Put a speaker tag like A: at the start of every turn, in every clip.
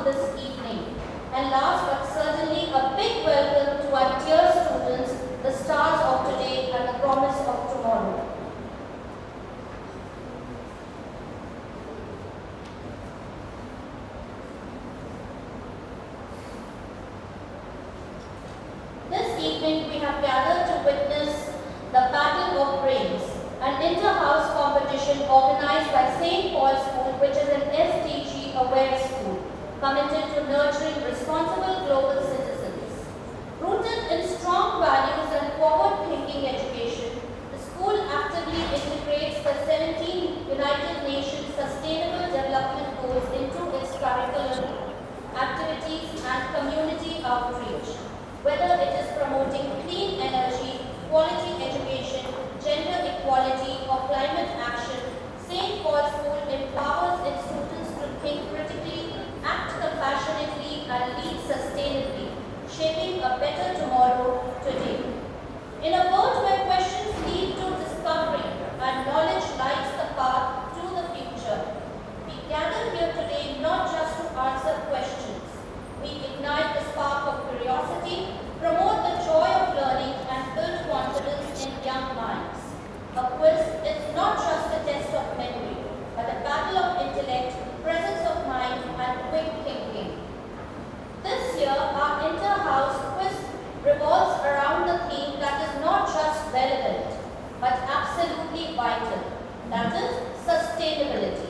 A: this evening. And last but certainly a big welcome to our dear students, the stars of today and the promise of tomorrow. This evening we have gathered to witness the Battle of Brains, an inter-house competition organized by St. Paul School, which is an SDG-aware school, committed to nurturing responsible global citizens. Rooted in strong values and forward-thinking education, the school actively integrates the 17 United Nations Sustainable Development Goals into its curriculum, activities and community outreach. Whether it is promoting clean energy, quality education, gender equality or climate action, St. Paul School empowers its students to think critically, act compassionately and lead sustainably, shaping a better tomorrow today. In a world where questions lead to discovery and knowledge lights the path to the future, we gather here today not just to answer questions. We ignite the spark of curiosity, promote the joy of learning and build confidence in young minds. A quiz is not just a test of memory, but a battle of intellect, presence of mind and quick thinking. This year, our inter-house quiz revolves around the theme that is not just relevant, but absolutely vital, that is sustainability.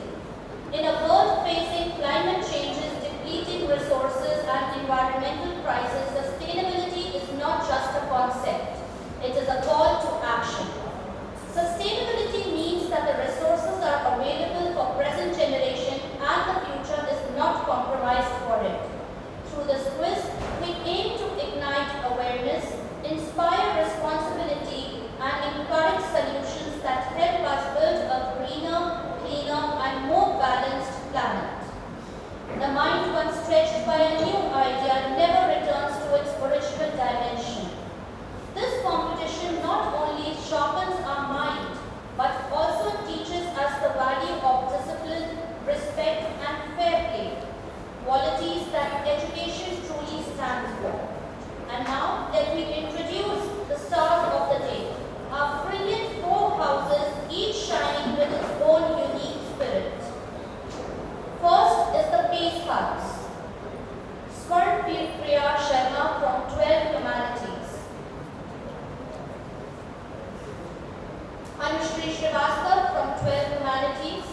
A: In a world facing climate changes, depleting resources and environmental crisis, sustainability is not just a concept, it is a call to action. Sustainability means that the resources are available for present generation and the future is not compromised for it. Through this quiz, we aim to ignite awareness, inspire responsibility and encourage solutions that help us build a greener, cleaner and more balanced planet. The mind once stretched by a new idea never returns to its original dimension. This competition not only sharpens our mind, but also teaches us the value of discipline, respect and fair play, qualities that education truly stands for. And now, let me introduce the stars of the day, our brilliant four houses, each shining with its own unique spirit. First is the Peace House. Priya Sharma from 12 Humanities. Anushri Srivastava from 12 Humanities.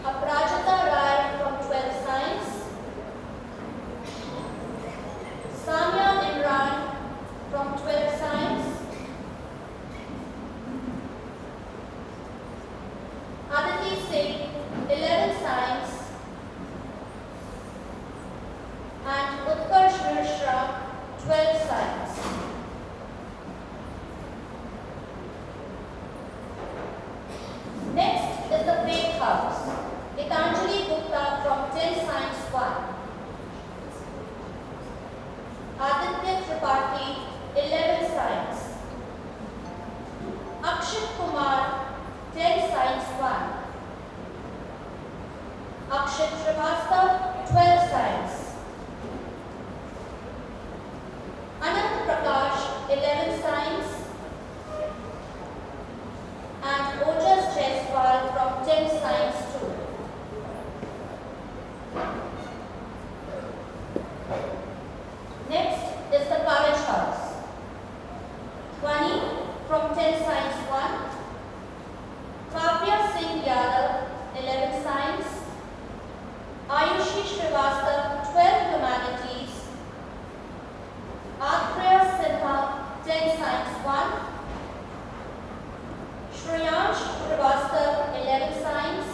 A: Aprajita Rai from 12 Science. Sanya Imran from 12 Science. Aditi Singh, 11 Science, and Utkarsh Mishra, 12 Science. Next is the Faith House, Gitanjali Gupta from 10 Science 1, Aditya Tripathi, 11 Science, Akshit Kumar, 10 Science 1, Akshit Srivastava, 12 Science, Anand Prakash, 11 Science, and Ojas Jaiswal from 10 Science 2. Next is the College House. Twani from 10 Science 1, Kavya Singh Yadav, 11 Science, Ayushi Srivastava, 12 Humanities, Athreya Sinha, 10 Science 1, Shreyansh Srivastava, 11 Science,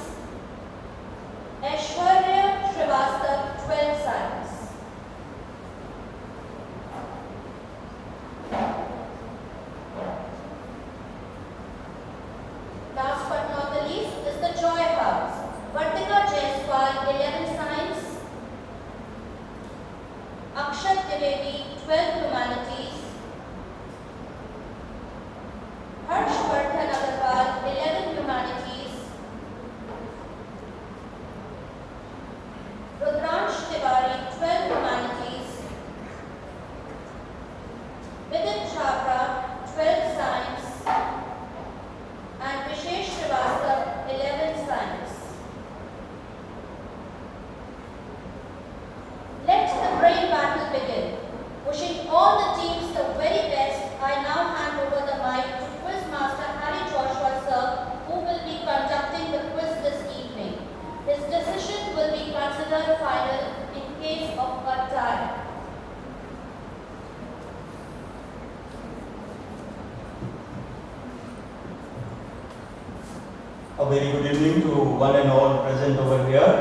B: A very good evening to one and all present over here.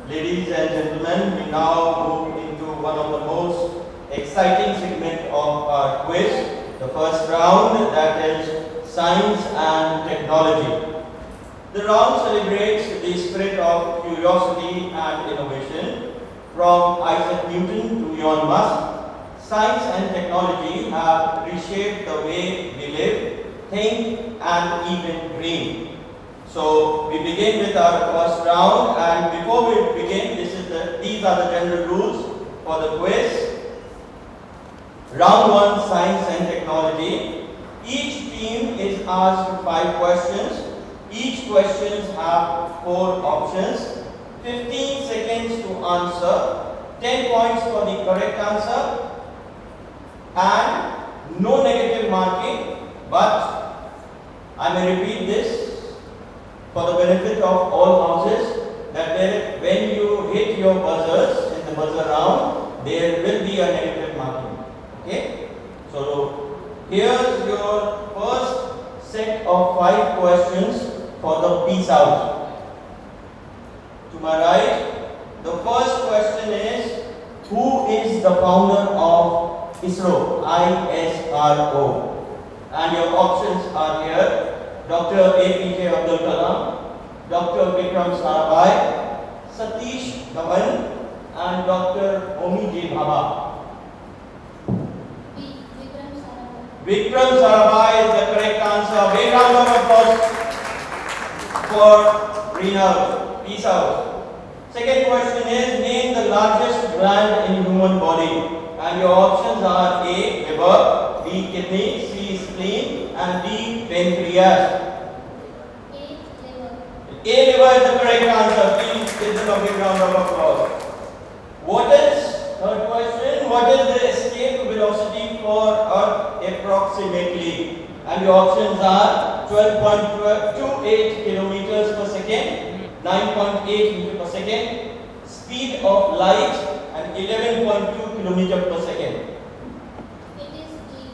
B: Ladies and gentlemen, we now move into one of the most exciting segment of our quiz, the first round, that is Science and Technology. The round celebrates the spirit of curiosity and innovation. From Isaac Newton to Elon Musk, science and technology have reshaped the way we live, think and even dream. So we begin with our first round, and before we begin, these are the general rules for the quiz. Round 1, Science and Technology. Each team is asked 5 questions. Each question have 4 options. 15 seconds to answer. 10 points for the correct answer. And no negative marking. But I may repeat this for the benefit of all houses, that when you hit your buzzers in the buzzer round, there will be a negative marking. Okay? So here's your first set of 5 questions for the peace out. To my right, the first question is, who is the founder of ISRO? ISRO. And your options are here. Dr. APJ Abdul Kalam, Dr. Vikram Sarabhai, Satish Dhawan, and Dr. Homi J. Bhabha.
A: Vikram Sarabhai.
B: Vikram Sarabhai is the correct answer. Big round of applause for Rina. Peace out. Second question is, name the largest gland in human body. And your options are A. Liver, B. Kidney, C. Spleen, and D. Pancreas. A. Liver is the correct answer. Please give them a big round of applause. Third question, what is the escape velocity for Earth approximately? And your options are 12.28 kilometers per second, 9.8 meters per second, speed of light, and 11.2 kilometers per second.
A: It is D.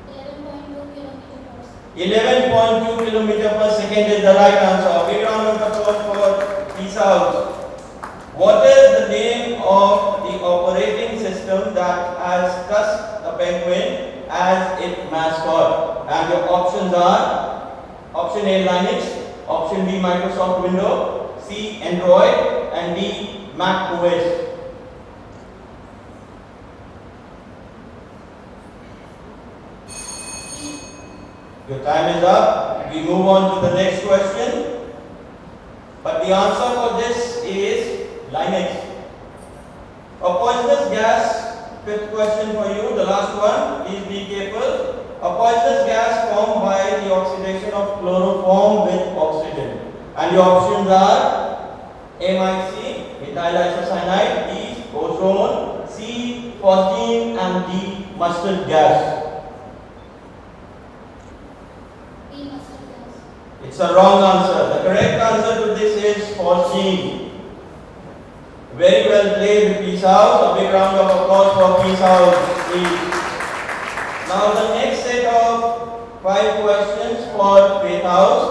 A: 11.2 kilometers per second.
B: 11.2 kilometers per second is the right answer. Big round of applause for peace out. What is the name of the operating system that has Tusk the penguin as its mascot? And your options are option A Linux, option B Microsoft Windows, C Android, and D Mac OS. Your time is up. We move on to the next question. But the answer for this is Linux. A poisonous gas, fifth question for you, the last one, please be careful. A poisonous gas formed by the oxidation of chloroform with oxygen. And your options are MIC, methyl isocyanide, B, ozone, C, phosgene, and D, mustard gas. It's a wrong answer. The correct answer to this is phosgene. Very well played, Peace House. A big round of applause for Peace House, please. Now the next set of 5 questions for Faith House.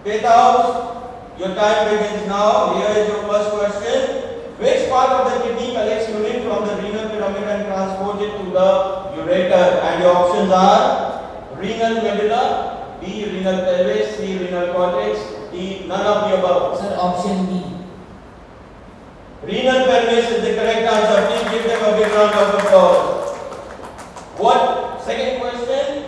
B: Faith House, your time begins now. Here is your first question. Which part of the kidney collects urine from the renal pyramid and transports it to the ureter? And your options are renal medulla, B. renal pelvis, C. renal cortex, D. none of the above.
C: Sir, option B.
B: Renal pelvis is the correct answer. Please give them a big round of applause. Second question,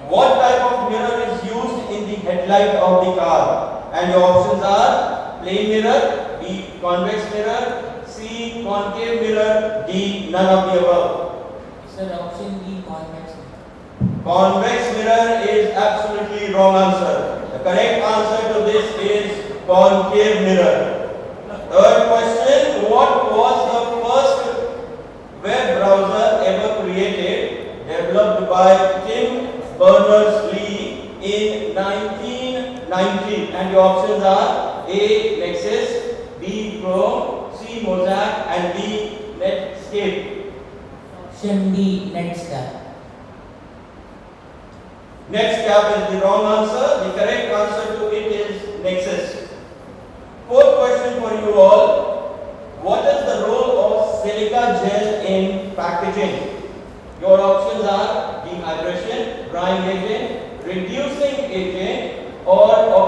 B: what type of mirror is used in the headlight of the car? And your options are plane mirror, B. convex mirror, C. concave mirror, D. none of the above.
C: Sir, option B, convex mirror.
B: Convex mirror is absolutely wrong answer. The correct answer to this is concave mirror. Third question, what was the first web browser ever created, developed by Tim Berners-Lee in 1990? And your options are A. Nexus, B. Chrome, C. Mosaic, and D. Netscape.
C: Option D, Netscape.
B: Netscape is the wrong answer. The correct answer to it is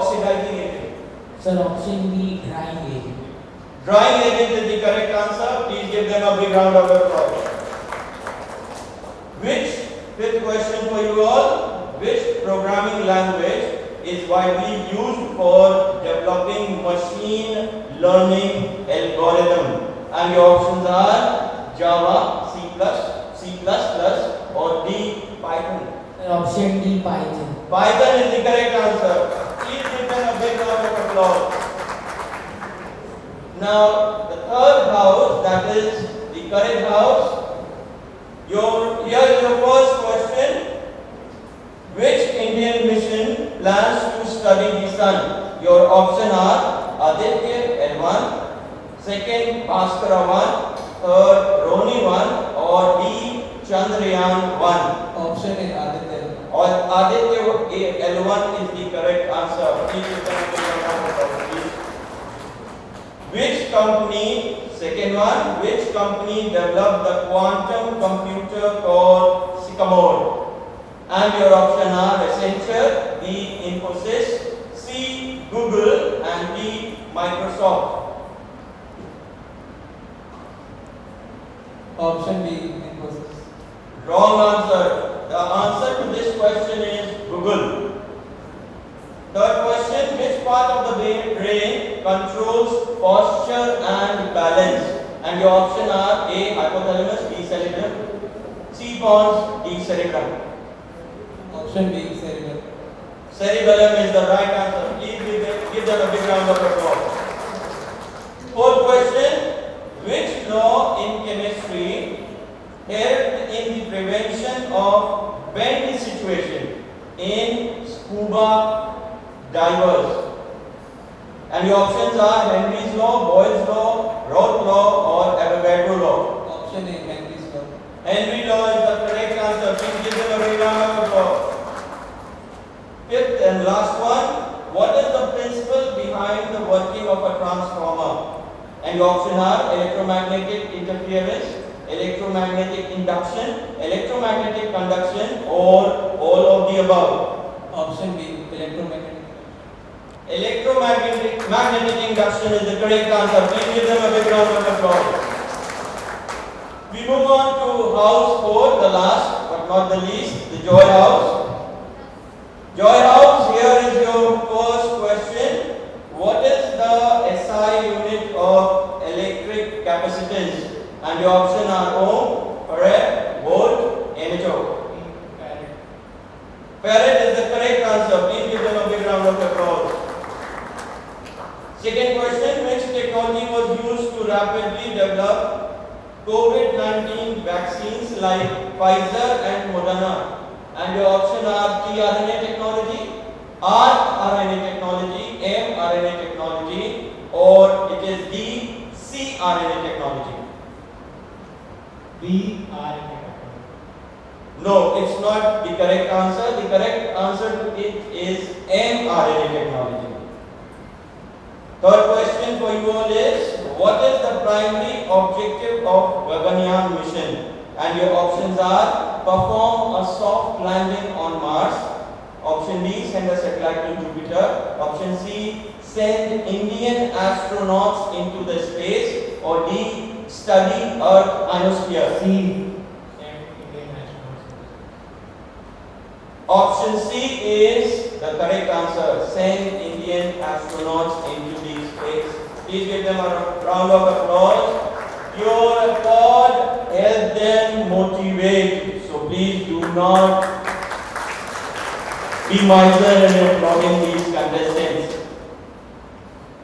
B: oxidizing agent?
C: Sir, option B, drying agent.
B: Drying agent is the correct answer. Please give them a big round of applause. Fifth question for you all. Which programming language is widely used for developing machine learning algorithm? And your options are Java, C++, or D, Python.
C: Sir, option D, Python.
B: Python is the correct answer. Please give them a big round of applause. Now, the third house, that is the correct house. Here is your first question. Which Indian mission plans to study the sun? Your option are Aditya L1, second Bhaskara 1, third Roni 1, or D Chandrayaan 1.
C: Option A, Aditya.
B: Or Aditya L1 is the correct answer. Please give them a big round of applause, please. Which company, second one, which company developed the quantum computer called Sycamore? And your option are Accenture, B Infosys, C Google, and D Microsoft.
C: Option B, Infosys.
B: Wrong answer. The answer to this question is Google. Third question, which part of the brain controls posture and balance? And your option are A hypothalamus, B cerebellum, C pons, D cerebellum.
C: Option B, cerebellum.
B: Cerebellum is the right answer. Please give them a big round of applause. Fourth question, which law in chemistry helped in the prevention of bend situation in scuba divers? And your options are Henry's law, Boyle's law, Roth law, or Avogadro law.
C: Option A, Henry's law.
B: Henry law is the correct answer. Please give them a big round of applause. Fifth and last one, what is the principle behind the working of a transformer? And your options are electromagnetic interference, electromagnetic induction, electromagnetic conduction, or all of the above.
C: Option B, electromagnetic.
B: Magnetic induction is the correct answer. Please give them a big round of applause. We move on to house 4, the last but not the least, the joy house. Joy house, here is your first question. What is the SI unit of electric capacitance? And your option are ohm, farad, volt, ammeter. Farad is the correct answer. Please give them a big round of applause. Second question, which technology was used to rapidly develop COVID-19 vaccines like Pfizer and Moderna? And your option are tRNA technology, rRNA technology, mRNA technology, or it is D cRNA technology.
C: B, RNA.
B: No, it's not the correct answer. The correct answer to it is mRNA technology. Third question for you all is, what is the primary objective of Gaganyaan mission? And your options are, perform a soft landing on Mars. Option B, send a satellite to Jupiter. Option C, send Indian astronauts into the space. Or D, study Earth ionosphere.
C: C,
B: Option C is the correct answer. Send Indian astronauts into the space. Please give them a round of applause. Your award help them motivate. So please do not be miser in applauding these contestants.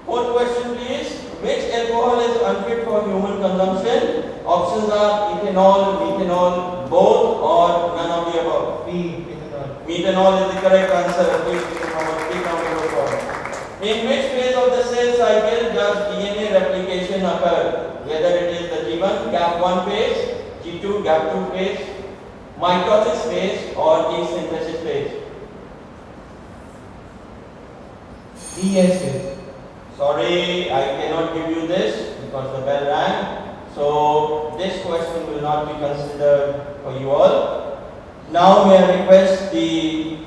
B: Fourth question please. Which alcohol is unfit for human consumption? Options are ethanol, methanol, both, or none of the above.
C: B, methanol.
B: Methanol is the correct answer. Please give them a big round of applause. In which phase of the cell cycle does DNA replication occur? Whether it is the G1 gap 1 phase, G2 gap 2 phase, mitosis phase, or the synthesis phase.
C: DS phase.
B: Sorry, I cannot give you this because the bell rang. So this question will not be considered for you all. Now may I request the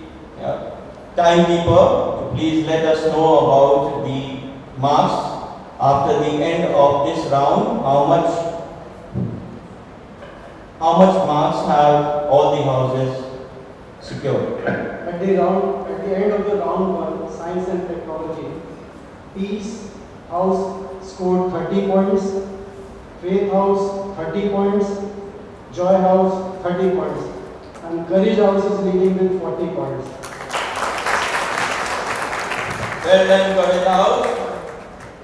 B: timekeeper to please let us know about the marks after the end of this round. How much marks have all the houses secured?
D: At the end of the round one, science and technology, Peace House scored 30 points, Faith House 30 points, Joy House 30 points, and Courage House is leading with 40 points.
B: Well done, Courage House.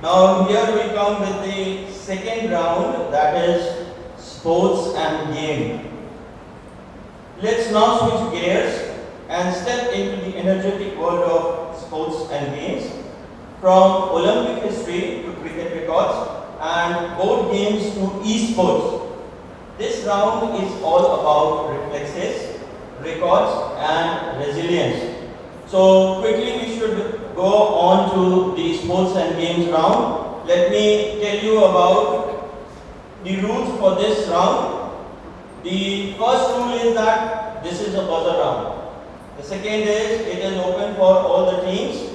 B: Now here we come with the second round, that is sports and game. Let's now switch gears and step into the energetic world of sports and games. From Olympic history to cricket records and board games to esports. This round is all about reflexes, records and resilience. So quickly we should go on to the sports and games round. Let me tell you about the rules for this round. The first rule is that this is a buzzer round. The second is it is open for all the teams.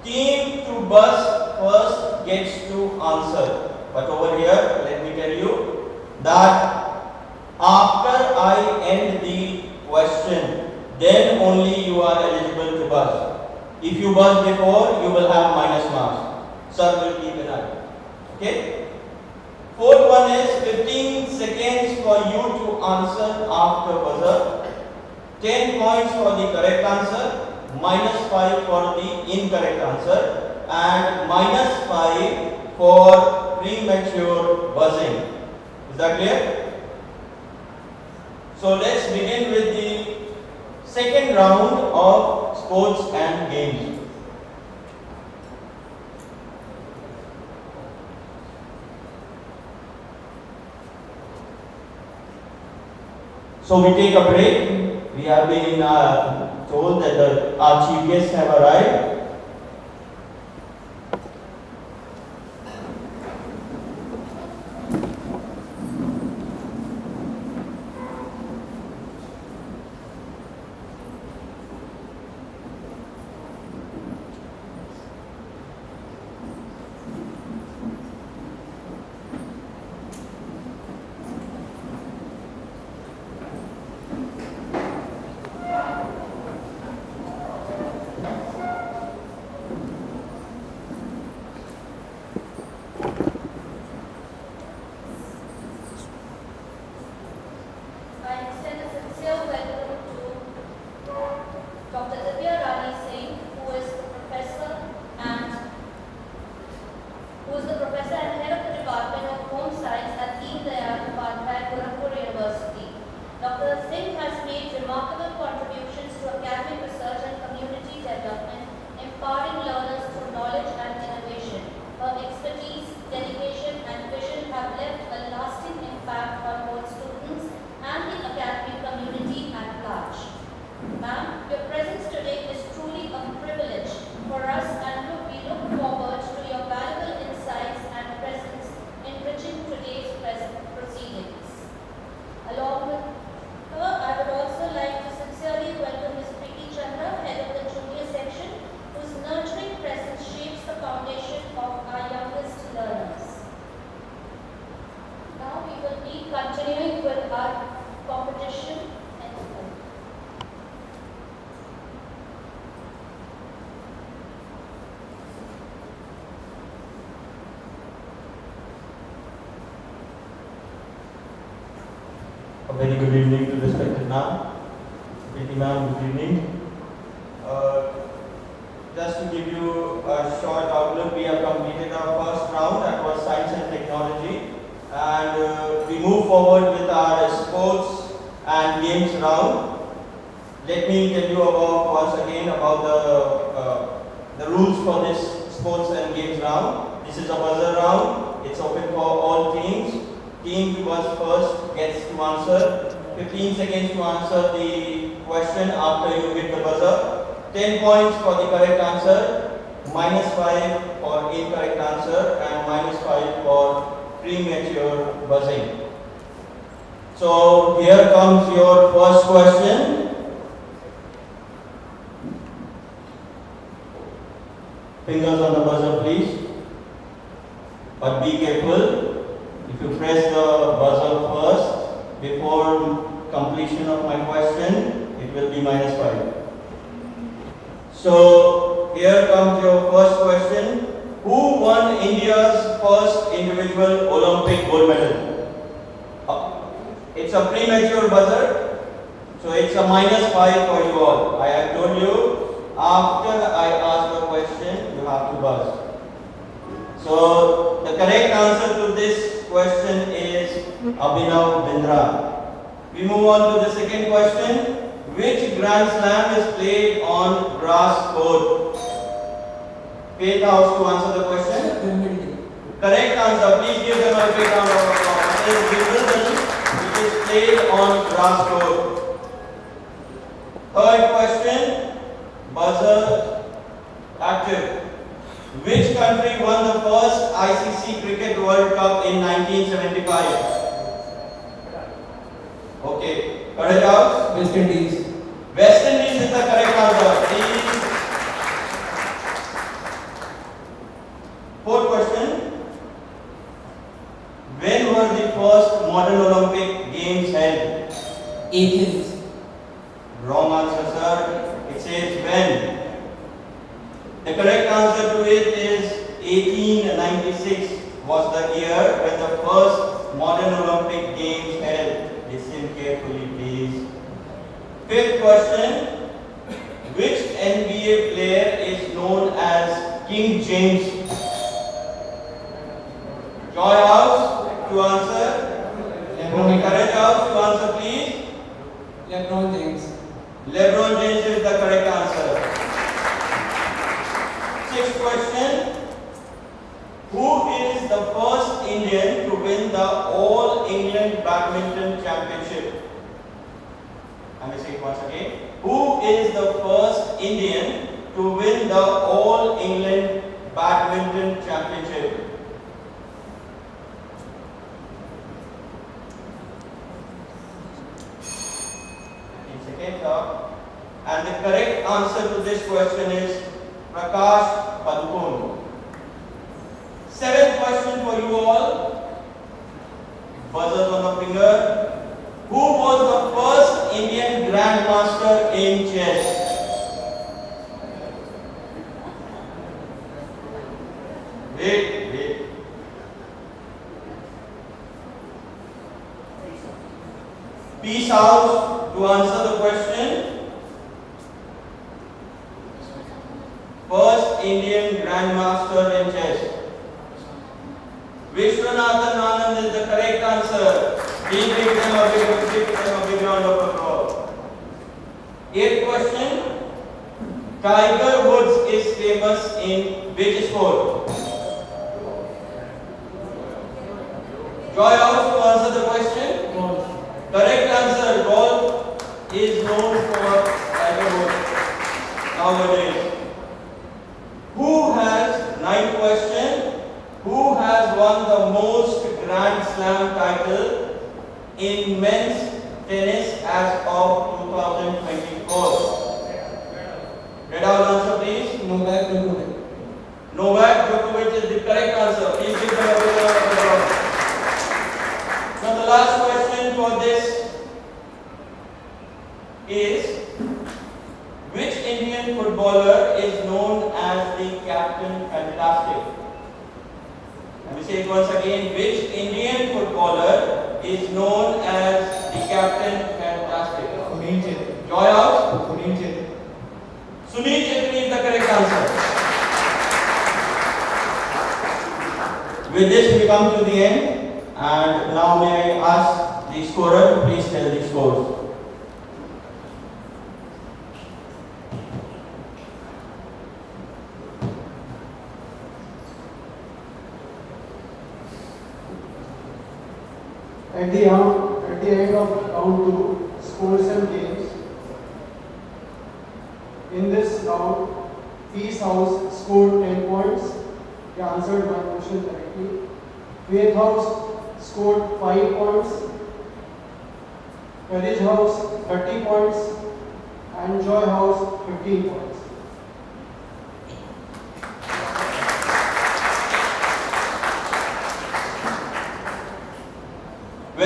B: Team to buzz first gets to answer. But over here, let me tell you that after I end the question, then only you are eligible to buzz. If you buzz before, you will have minus marks. Sir will keep an eye. Okay? Fourth one is 15 seconds for you to answer after buzzer. 10 points for the correct answer. -5 for the incorrect answer. And -5 for premature buzzing. Is that clear? So let's begin with the second round of sports and games. So we take a break. We have been told that our chief guests have arrived. A very good evening to respected ma'am. Pretty ma'am, good evening. Just to give you a short outlook, we have completed our first round, that was science and technology. And we move forward with our sports and games round. Let me tell you about once again about the rules for this sports and games round. This is a buzzer round. It's open for all teams. Team to buzz first gets to answer. 15 seconds to answer the question after you hit the buzzer. 10 points for the correct answer, -5 for incorrect answer, and -5 for premature buzzing. So here comes your first question. fingers on the buzzer, please. But be careful. If you press the buzzer first before completion of my question, it will be -5. So here comes your first question. Who won India's first individual Olympic gold medal? It's a premature buzzer, so it's a -5 for you all. I have told you, after I ask the question, you have to buzz. So the correct answer to this question is Abhinav Bindra. We move on to the second question. Which Grand Slam is played on grass court? Faith House to answer the question.
C: Wimbledon.
B: Correct answer. Please give them a big round of applause. It is Wimbledon, which is played on grass court. Third question. Buzzer active. Which country won the first ICC Cricket World Cup in 1975? Okay. Correct out.
C: West Indies.
B: West Indies is the correct answer. Please. Fourth question. When were the first modern Olympic Games held?
C: Athens.
B: Wrong answer, sir. It says when. The correct answer to it is 1896 was the year when the first modern Olympic Games held. Listen carefully, please. Fifth question. Which NBA player is known as King James? Joy House to answer.
C: LeBron.
B: Courage House to answer, please.
C: LeBron James.
B: LeBron James is the correct answer. Sixth question. Who is the first Indian to win the All England Badminton Championship? I may say it once again. Who is the first Indian to win the All England Badminton Championship? And the correct answer to this question is Prakash Padukone. Seventh question for you all. Buzzers on the finger. Who was the first Indian Grandmaster in chess? Wait. Peace House to answer the question. First Indian Grandmaster in chess. Vishwanathan Anand is the correct answer. Please give them a big round of applause. Eighth question. Tiger Woods is famous in which sport? Joy House to answer the question.
C: Golf.
B: Correct answer. Golf is known for Tiger Woods nowadays. Ninth question. Who has won the most Grand Slam title in men's tennis as of 2024? Read out answer, please.
C: Novak Djokovic.
B: Novak Djokovic is the correct answer. Please give them a big round of applause. Now the last question for this is, which Indian footballer is known as the Captain Fantastic? Let me say it once again. Which Indian footballer is known as the Captain Fantastic?
C: Sunil Chhetri.
B: Joy House?
C: Sunil Chhetri.
B: Sunil Chhetri is the correct answer. With this we come to the end, and now may I ask the scorer to please tell the scores.
D: At the end of round 2, scores and games. In this round, Peace House scored 10 points. They answered my question correctly. Faith House scored 5 points. Courage House 30 points. And Joy House 15 points.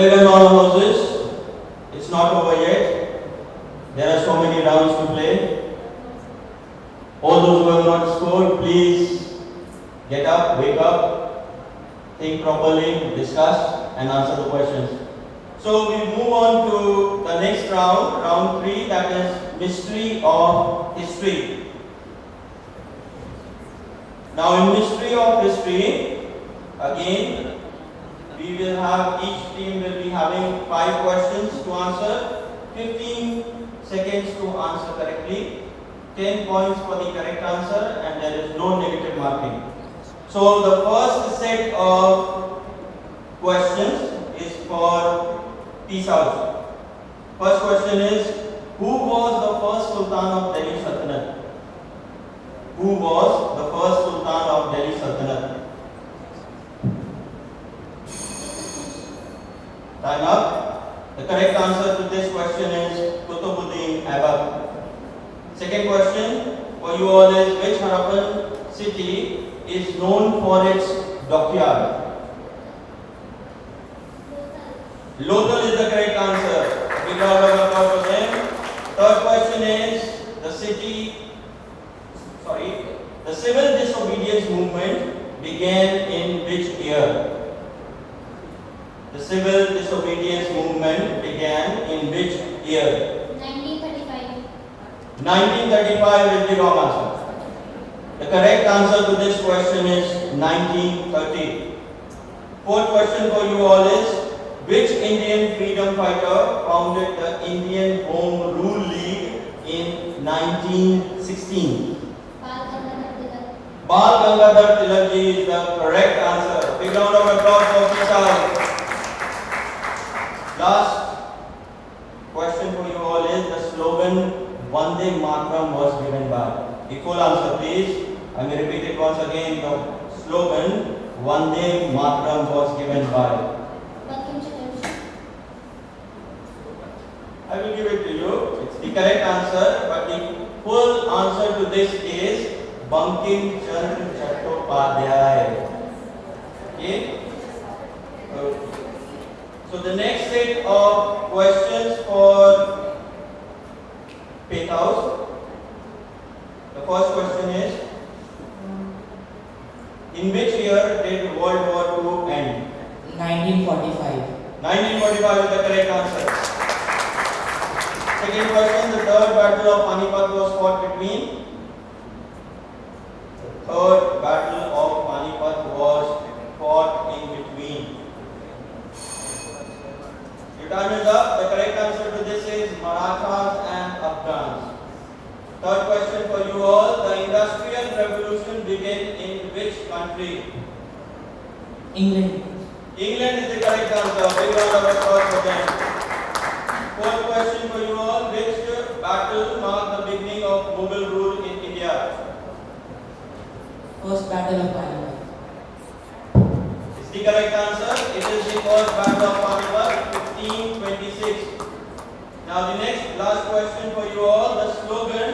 B: Well done all houses. It's not over yet. There are so many rounds to play. All those who have not scored, please get up, wake up, think properly, discuss and answer the questions. So we move on to the next round, round 3, that is mystery of history. Now in mystery of history, again, we will have, each team will be having 5 questions to answer, 15 seconds to answer correctly, 10 points for the correct answer, and there is no negative marking. So the first set of questions is for Peace House. First question is, who was the first Sultan of Delhi Sultanate? Who was the first Sultan of Delhi Sultanate? Time up. The correct answer to this question is Qutbuddin Aibak. Second question for you all is, which Harappan city is known for its dockyard? Lothal is the correct answer. Big round of applause for them. Third question is, the civil disobedience movement began in which year? The civil disobedience movement began in which year?
A: 1935.
B: 1935 is the wrong answer. The correct answer to this question is 1930. Fourth question for you all is, which Indian freedom fighter founded the Indian Home Rule League in 1916? Bal Gangadhar Tilak ji is the correct answer. Big round of applause for Vishal. Last question for you all is, the slogan Vande Mataram was given by? The full answer please. I may repeat it once again. The slogan Vande Mataram was given by? I will give it to you. It's the correct answer, but the full answer to this is Bankim Chandra Chattopadhyay. Okay? So the next set of questions for Faith House. The first question is, in which year did World War II end?
E: 1945.
B: 1945 is the correct answer. Second question, the third battle of Panipat was fought between? The third battle of Panipat was fought in between. Your time is up. The correct answer to this is Marathas and Afghans. Third question for you all, the Industrial Revolution began in which country?
E: England.
B: England is the correct answer. Big round of applause for them. Fourth question for you all, which battle marked the beginning of Mughal rule in India?
E: First Battle of Panipat.
B: It's the correct answer. It is the first battle of Panipat, 1526. Now the next last question for you all, the slogan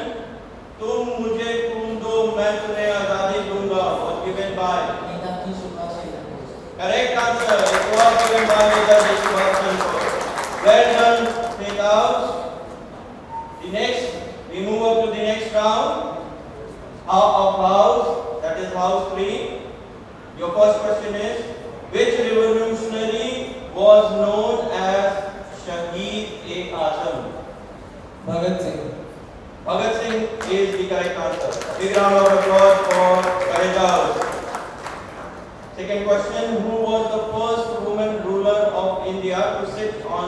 B: "Tum mujhe खून दो, मैं तुम्हें आजादी दूंगा" was given by?
E: Netaji Subhash Chandra Bose.
B: Correct answer. It was given by Netaji Subhash Chandra Bose. Well done, Faith House. We move up to the next round of house, that is house 3. Your first question is, which revolutionary was known as Shaheed-e-Azam?
C: Bhagat Singh.
B: Bhagat Singh is the correct answer. Big round of applause for Courage House. Second question, who was the first woman ruler of India to sit on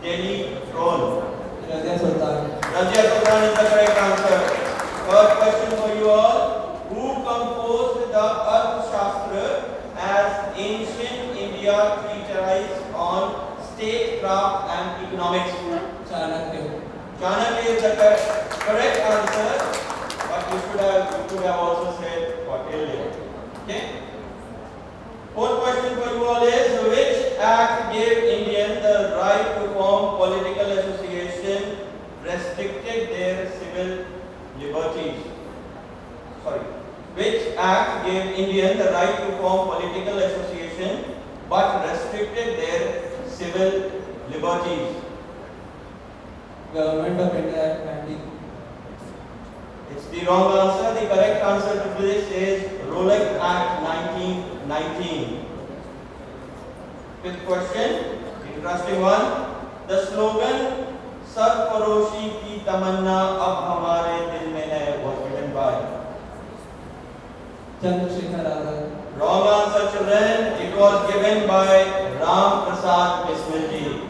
B: Delhi throne?
C: Razia Sultan.
B: Razia Sultan is the correct answer. Third question for you all, who composed the Arthashastra as ancient India treatise on statecraft and economics?
C: Chanakya.
B: Chanakya is the correct answer, but you could have also said Kautilya. Okay? Fourth question for you all is, which act gave Indians the right to form political association, restricted their civil liberties? Which act gave Indians the right to form political association but restricted their civil liberties?
C: Government of India Act 19.
B: It's the wrong answer. The correct answer to this is Rolex Act 1919. Fifth question, interesting one. The slogan "Sarfaroshi ki tamanna ab hamare dil mein hai" was given by.
C: Chandrasekhar Azad.
B: Wrong answer, children. It was given by Ram Prasad Bismilji.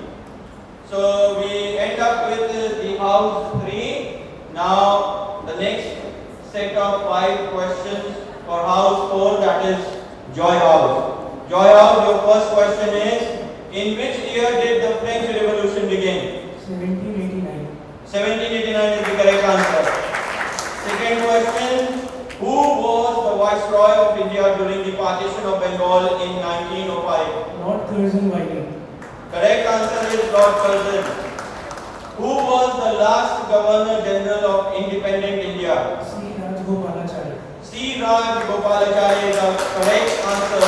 B: So we end up with the house 3. Now the next set of 5 questions for house 4, that is Joy House. Joy House, your first question is, in which year did the French Revolution begin?
E: 1789.
B: 1789 is the correct answer. Second question, who was the Viceroy of India during the partition of Bengal in 1905?
E: Lord Curzon Whiting.
B: Correct answer is Lord Curzon. Who was the last Governor General of independent India?
E: C. Rajagopalachari.
B: C. Rajagopalachari is the correct answer.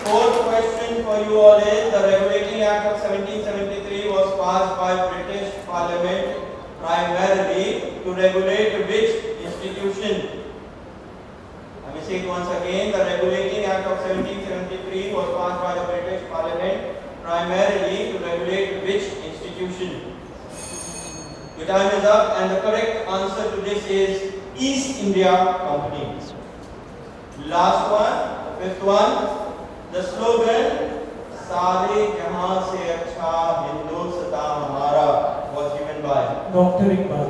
B: Fourth question for you all is, the Regulating Act of 1773 was passed by British Parliament primarily to regulate which institution? I will say it once again. The Regulating Act of 1773 was passed by the British Parliament primarily to regulate which institution? Your time is up, and the correct answer to this is East India Company. Last one, fifth one. The slogan "Sare Jahan se Acha Hindustan Hamara" was given by
E: Dr. Iqbal.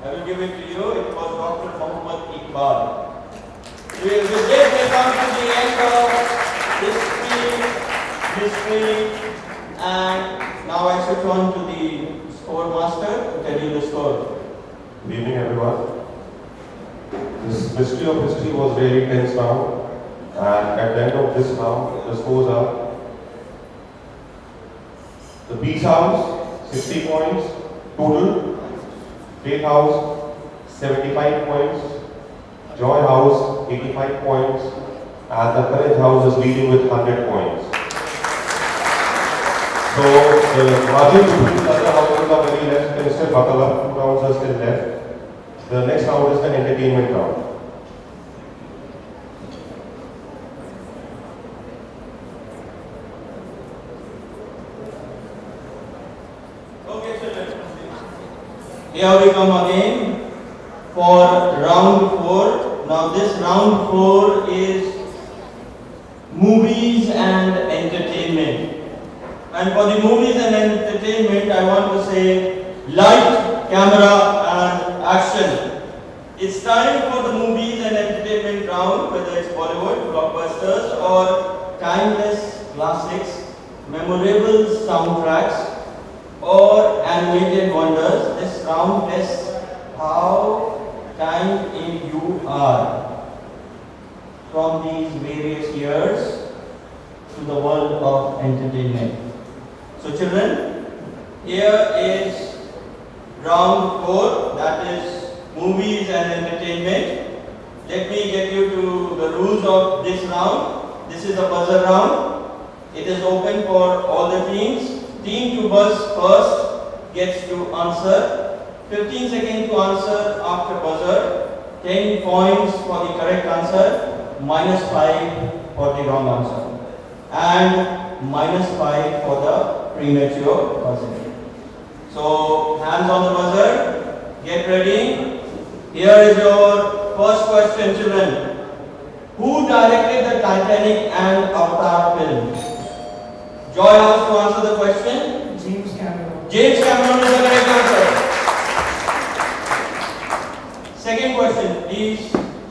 B: I will give it to you. It was Dr. Muhammad Iqbal. With this, we come to the end of history, and now I switch on to the score master to tell you the score.
F: Good evening, everyone. This mystery of history was really tense round, and at the end of this round, the scores are: the Peace House 60 points total, Faith House 75 points, Joy House 85 points, and the Courage House is leading with 100 points. So the margin between the other houses are very less. Can still buckle up. 2 rounds are still left. The next round is the entertainment round.
B: Okay, children. Here we come again for round 4. Now this round 4 is movies and entertainment. And for the movies and entertainment, I want to say light, camera and action. It's time for the movies and entertainment round, whether it's Bollywood, blockbusters or timeless classics, memorable soundtracks or animated wonders. This round tests how timed in you are from these various years to the world of entertainment. So children, here is round 4, that is movies and entertainment. Let me get you to the rules of this round. This is a buzzer round. It is open for all the teams. Team to buzz first gets to answer. 15 seconds to answer after buzzer. 10 points for the correct answer. -5 for the wrong answer. And -5 for the premature buzzing. So hands on the buzzer. Get ready. Here is your first question, children. Who directed the Titanic and Avatar films? Joy has to answer the question.
E: James Cameron.
B: James Cameron is the correct answer. Second question, please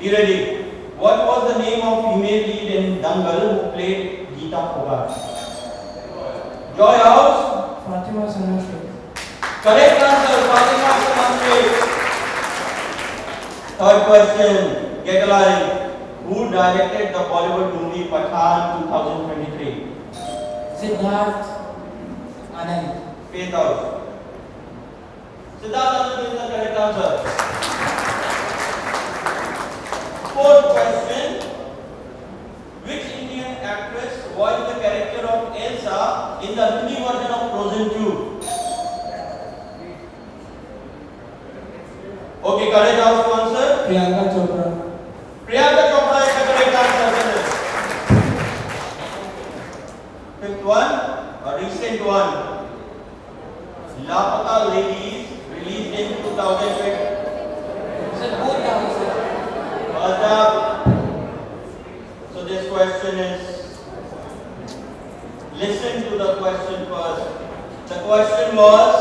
B: be ready. What was the name of female lead in Dangal who played Geeta Phogat? Joy House?
E: Fatima Sana Sheikh.
B: Correct answer, Fatima Sana Sheikh. Third question, get alive. Who directed the Bollywood movie Pathan 2023?
E: Siddharth Anand.
B: Faith House. Siddharth Anand is the correct answer. Fourth question, which Indian actress voiced the character of Lapata Ladies released in 2020?
E: Sir, both the houses.
B: First up. So this question is, listen to the question first. The question was,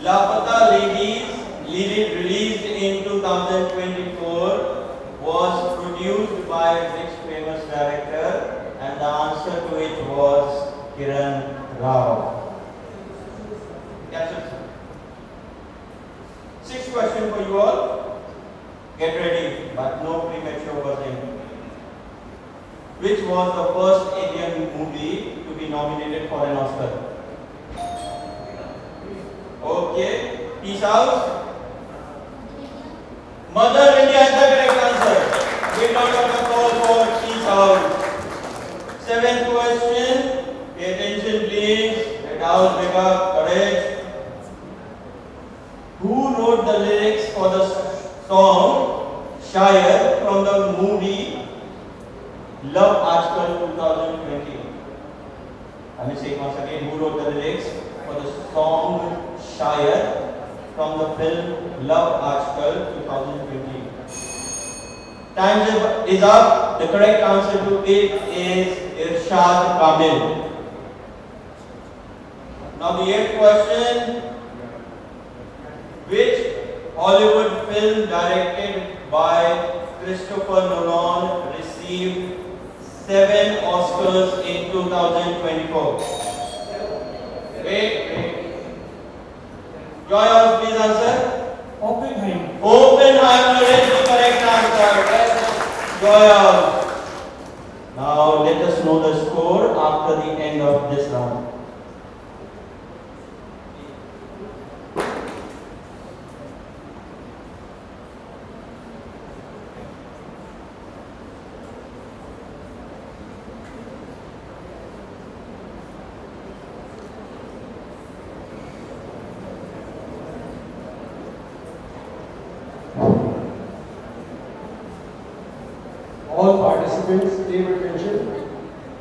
B: Lapata Ladies released in 2024 was produced by which famous director? And the answer to it was Kiran Rao. Catch it. 6th question for you all. Get ready, but no premature buzzing. Which was the first Indian movie to be nominated for an Oscar? Okay, peace out. Mother India is the correct answer. Give round of applause for peace out. 7th question. Pay attention, please. Red house, wake up, courage. Who wrote the lyrics for the song Shayad from the movie Love Aajkal 2020? Let me say it once again. Who wrote the lyrics for the song Shayad from the film Love Aajkal 2020? Time is up. The correct answer to it is Irshad Kamil. Now the 8th question. Which Hollywood film directed by Christopher Nolan received 7 Oscars in 2024? Wait. Joy House, please answer.
E: Oppenheimer.
B: Oppenheimer is the correct answer. Joy House. Now let us know the score after the end of this round.
D: All participants give attention.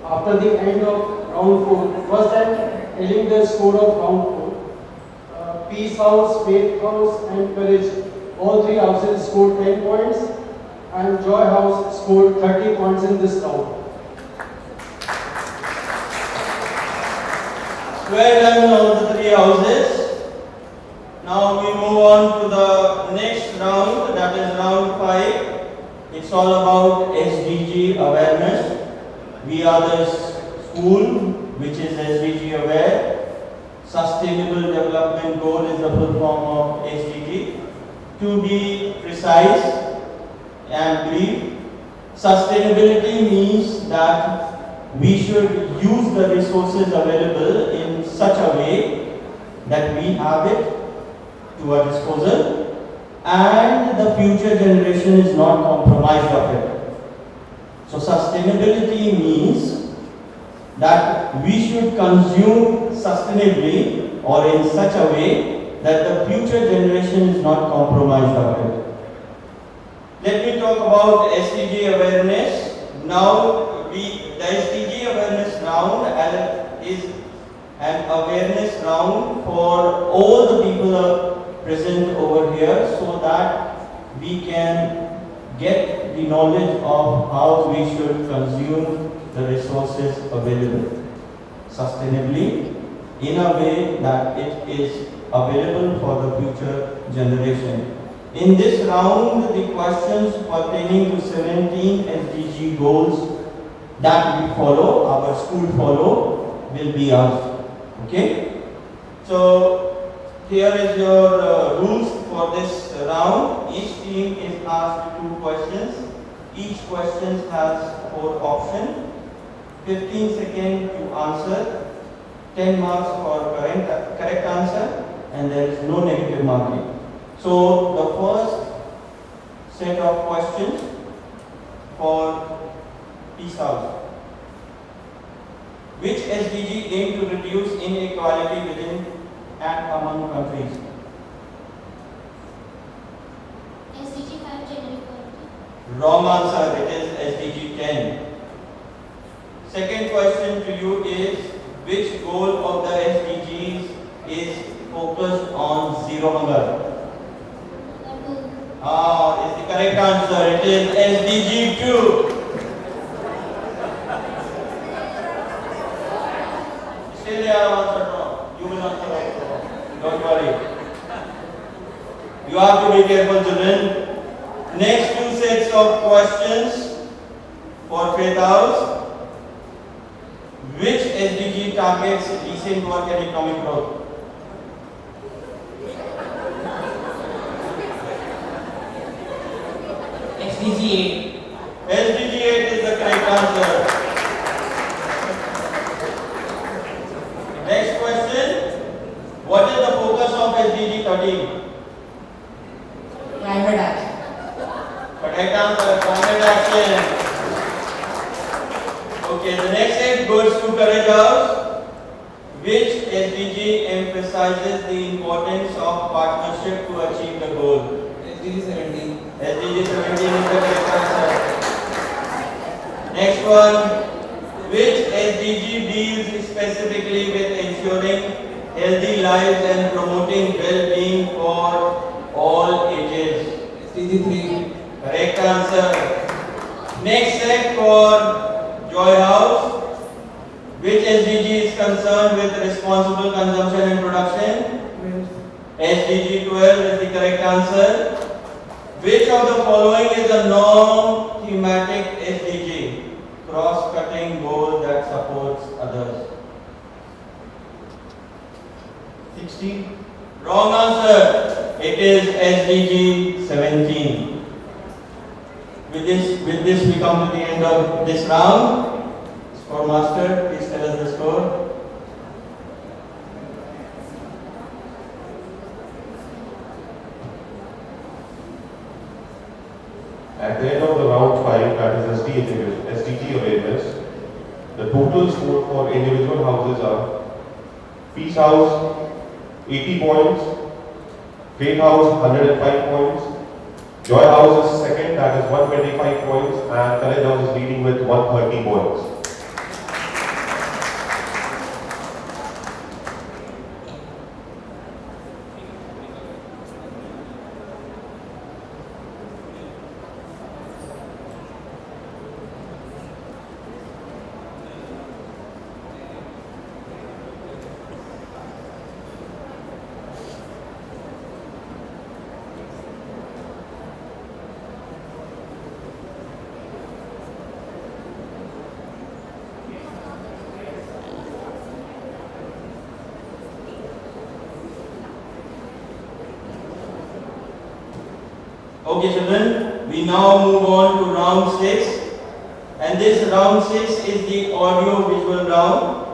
D: After the end of round 4, first I'm telling the score of round 4. Peace House, Faith House and Courage, all 3 houses scored 10 points and Joy House scored 30 points in this round.
B: Well done, all the 3 houses. Now we move on to the next round, that is round 5. It's all about SDG awareness. We are the school which is SDG aware. Sustainable Development Goal is the full form of SDG. To be precise and brief, sustainability means that we should use the resources available in such a way that we have it to our disposal and the future generation is not compromised of it. So sustainability means that we should consume sustainably or in such a way that the future generation is not compromised of it. Let me talk about SDG awareness. Now the SDG awareness round is an awareness round for all the people present over here so that we can get the knowledge of how we should consume the resources available sustainably in a way that it is available for the future generation. In this round, the questions pertaining to 17 SDG goals that we follow, our school follow, will be asked. Okay? So, here is your rules for this round. Each team is asked 2 questions. Each question has 4 options. 15 seconds to answer. 10 marks for correct answer. And there is no negative marking. So the first set of questions for Peace House. Which SDG aim to reduce inequality within and among countries?
A: SDG 5 gender equality.
B: Wrong answer, it is SDG 10. Second question to you is, which goal of the SDGs is focused on zero hunger? Is the correct answer. It is SDG 2. Still they are answered wrong. You will answer right. Don't worry. You have to be careful, children. Next two sets of questions for Faith House. Which SDG targets decent work and economic growth?
E: SDG 8.
B: SDG 8 is the correct answer. Next question. What is the focus of SDG 13?
E: Climate action.
B: Correct answer, climate action. Okay, the next set goes to Courage House. Which SDG emphasizes the importance of partnership to achieve the goal?
C: SDG 17.
B: SDG 17 is the correct answer. Next one. Which SDG deals specifically with ensuring healthy lives and promoting well-being for all ages?
C: SDG 3.
B: Correct answer. Next set for Joy House. Which SDG is concerned with responsible consumption and production? SDG 12 is the correct answer. Which of the following is a non-thematic SDG? Cross-cutting goal that supports others.
F: 16.
B: Wrong answer. It is SDG 17. With this we come to the end of this round. Score master, please tell us the score.
F: At the end of the round 5, that is SDG awareness, the total score for individual houses are Peace House 80 points, Faith House 105 points, Joy House is second, that is 125 points, and Courage House is leading with 130 points.
B: Okay children, we now move on to round 6, and this round 6 is the audio visual round.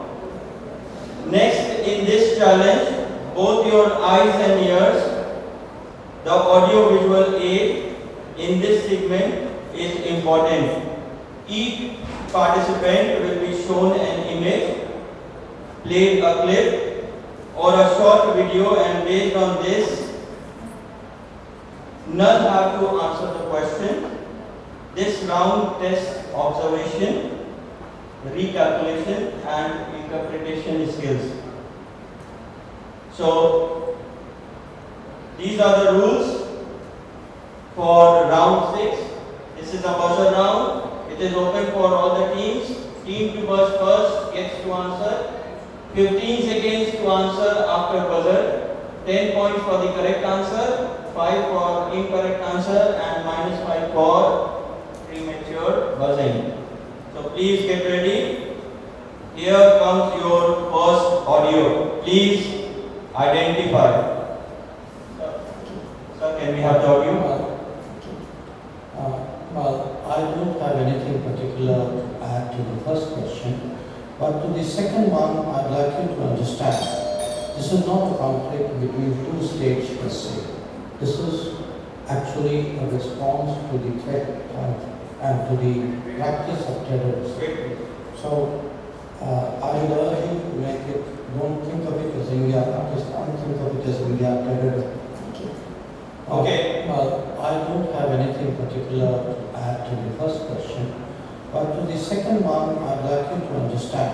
B: Next in this challenge, both your eyes and ears, the audio visual aid in this segment is important. Each participant will be shown an image, played a clip or a short video, and based on this none have to answer the question. This round tests observation, recalculation and interpretation skills. So, these are the rules for round 6. This is a buzzer round. It is open for all the teams. Team to buzz first gets to answer. 15 seconds to answer after buzzer. 10 points for the correct answer. 5 for incorrect answer and -5 for premature buzzing. So please get ready. Here comes your first audio. Please identify. Sir, can we have the audio?
G: Well, I don't have anything particular to add to the first question, but to the second one, I'd like you to understand this is not a conflict between two states per se. This is actually a response to the threat and to the practice of terrorism. So, I will urge you to make it, don't think of it as India, don't think of it as India terrorism.
B: Okay.
G: Well, I don't have anything particular to add to the first question, but to the second one, I'd like you to understand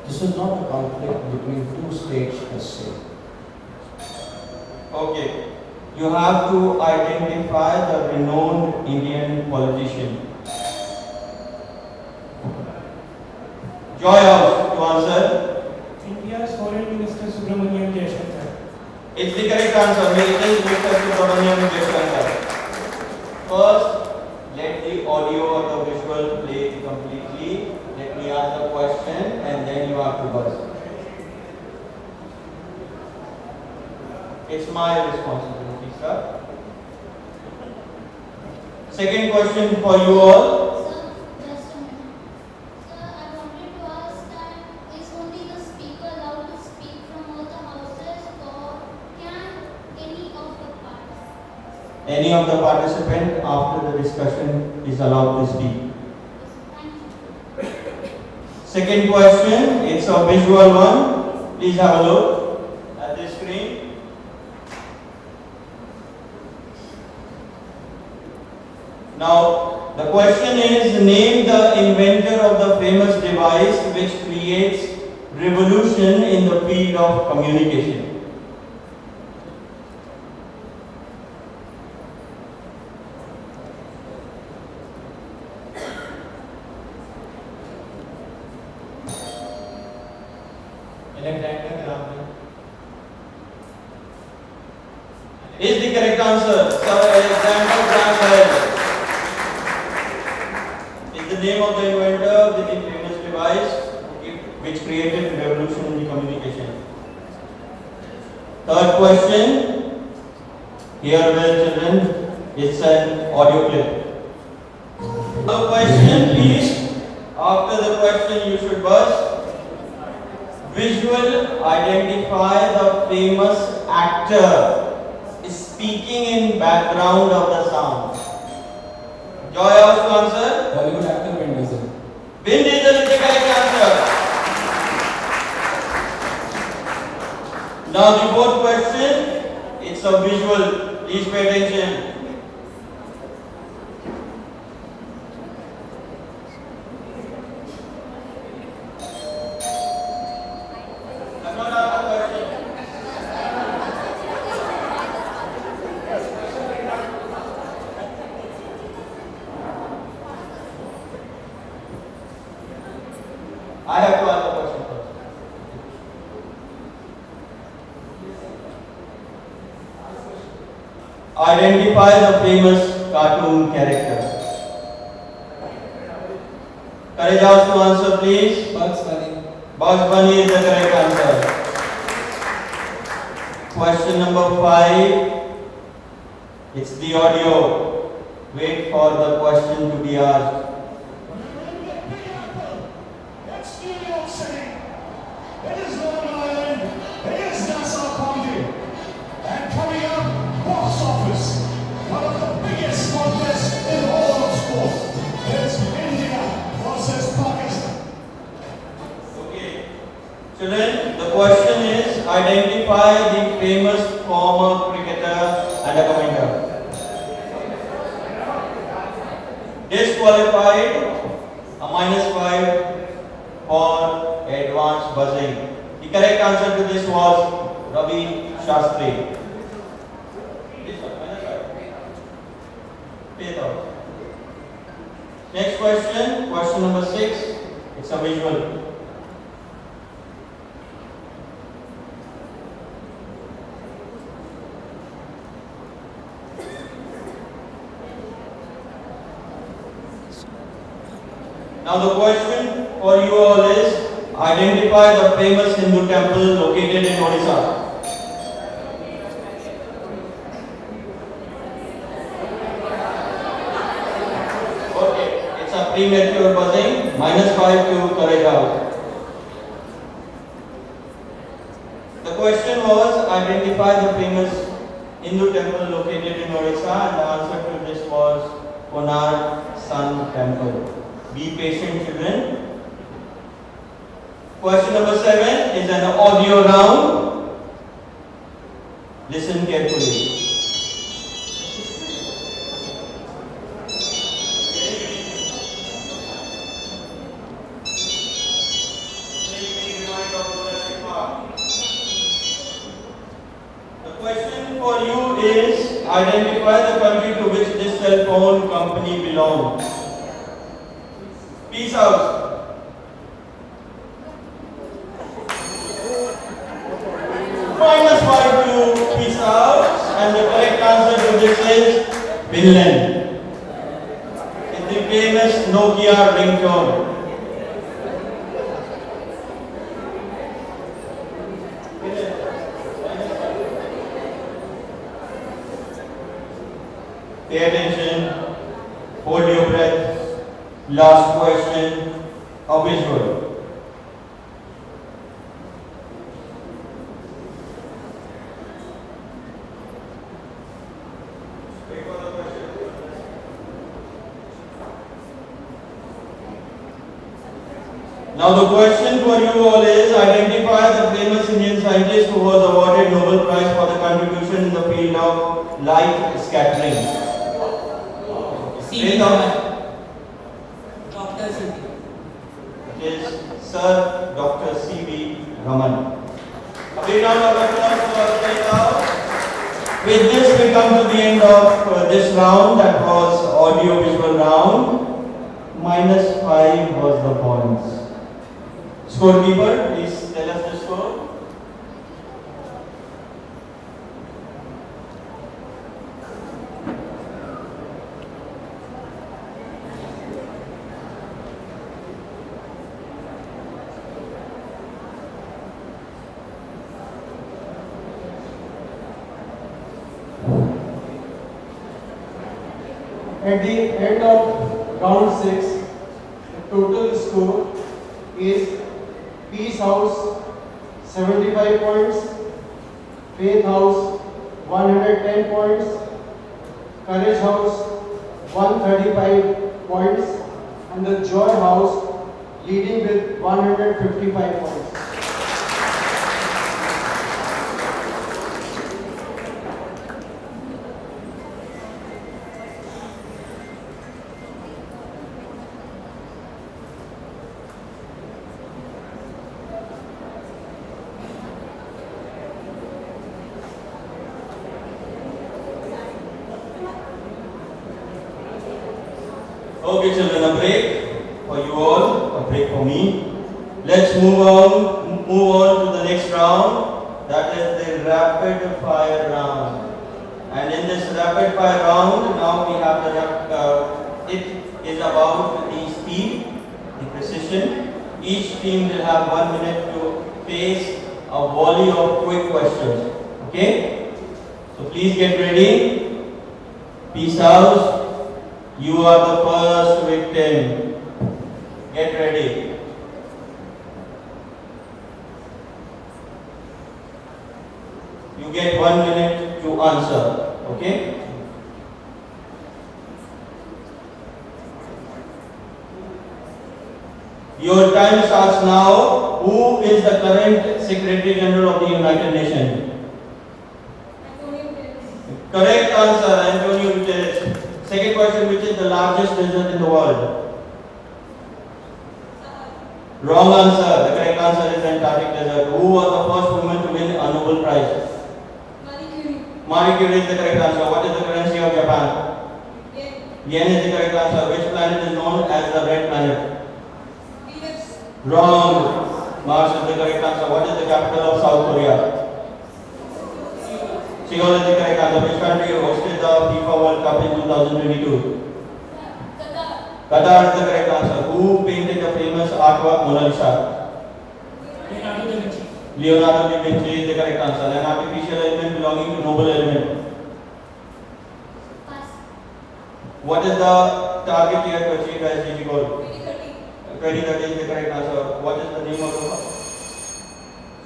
G: this is not a conflict between two states per se.
B: Okay. You have to identify the renowned Indian politician. Joy House to answer.
E: India's Foreign Minister Subramanian Jaishankar.
B: It's the correct answer. It is Mr. Subramanian Jaishankar. First, let the audio or the visual play completely. Let me ask the question and then you have to buzz. It's my responsibility, sir. Second question for you all.
H: Sir, just a minute. Sir, I wanted to ask that is only the speaker allowed to speak from all the houses or can any of the parts?
B: Any of the participant after the discussion is allowed to speak.
H: Thank you.
B: Second question, it's a visual one. Please have a look at the screen. Now, the question is, name the inventor of the famous device which creates revolution in the field of communication. Is the correct answer. Sir Alexander Graham Bell is the name of the inventor of the famous device which created revolution in the communication. Third question. Here, well children, it's an audio clip. The question, please. After the question, you should buzz. Visual, identify the famous actor speaking in background of the sound. Joy House to answer.
C: Bollywood actor Vin Diesel.
B: Vin Diesel is the correct answer. Now the fourth question, it's a visual. Please pay attention. I'm not asking a question. I have to ask the question first. Identify the famous cartoon character. Courage House to answer, please.
C: Bugs Bunny.
B: Bugs Bunny is the correct answer. Question number 5. It's the audio. Wait for the question to be asked.
I: That's New York City. It is Long Island. It is Nassau County. And coming up, box office. One of the biggest contests in all of sport. It's India versus Pakistan.
B: Okay. Children, the question is identify the famous former cricketer and a commentator. Disqualified, a -5 for advanced buzzing. The correct answer to this was Ravi Shastri. This one, -5. Pay it out. Next question, question number 6. It's a visual. Now the question for you all is, identify the famous Hindu temple located in Odisha. Okay, it's a premature buzzing, -5 to Courage House. The question was, identify the famous Hindu temple located in Odisha, and the answer to this was Konark Sun Temple. Be patient, children. Question number 7 is an audio round. Listen carefully. The question for Identify the country to which this cell phone company belongs. Peace House. -5 to Peace House, and the correct answer to this is Finland. It's the famous Nokia ringtone. Pay attention, hold your breath. Last question, a visual. Now the question for you all is, identify the famous Indian scientist who was awarded Nobel Prize for the contribution in the field of light scattering.
C: C.V. Dr. C.V.
B: It is Sir Dr. C.V. Raman. A big round of applause for Sir. With this we come to the end of this round, that was audio visual round. -5 was the points. Scorekeeper, please tell us the score.
D: At the end of round 6, the total score is Peace House 75 points, Faith House 110 points, Courage House 135 points, and the Joy House leading with 155 points.
B: Okay children, a break for you all, a break for me. Let's move on to the next round, that is the rapid fire round. And in this rapid fire round, now we have it is about the speed, the precision. Each team will have 1 minute to face a volley of quick questions. Okay? So please get ready. Peace House. You are the first victim. Get ready. You get 1 minute to answer. Okay? Your time starts now. Who is the current Secretary General of the United Nations? Correct answer, Antonio Guterres. Second question, which is the largest desert in the world? Wrong answer. The correct answer is Antarctic desert. Who was the first woman to win a Nobel Prize? Marie Curie is the correct answer. What is the currency of Japan? Yen is the correct answer. Which planet is known as the red planet? Wrong. Mars is the correct answer. What is the capital of South Korea? Seoul is the correct answer. Which country hosted the FIFA World Cup in 2022? Qatar is the correct answer. Who painted the famous artwork Mona Lisa? Leonardo da Vinci is the correct answer. An artificial element belonging to noble element. What is the target year to achieve SDG goal? 2030 is the correct answer. What is the name of the...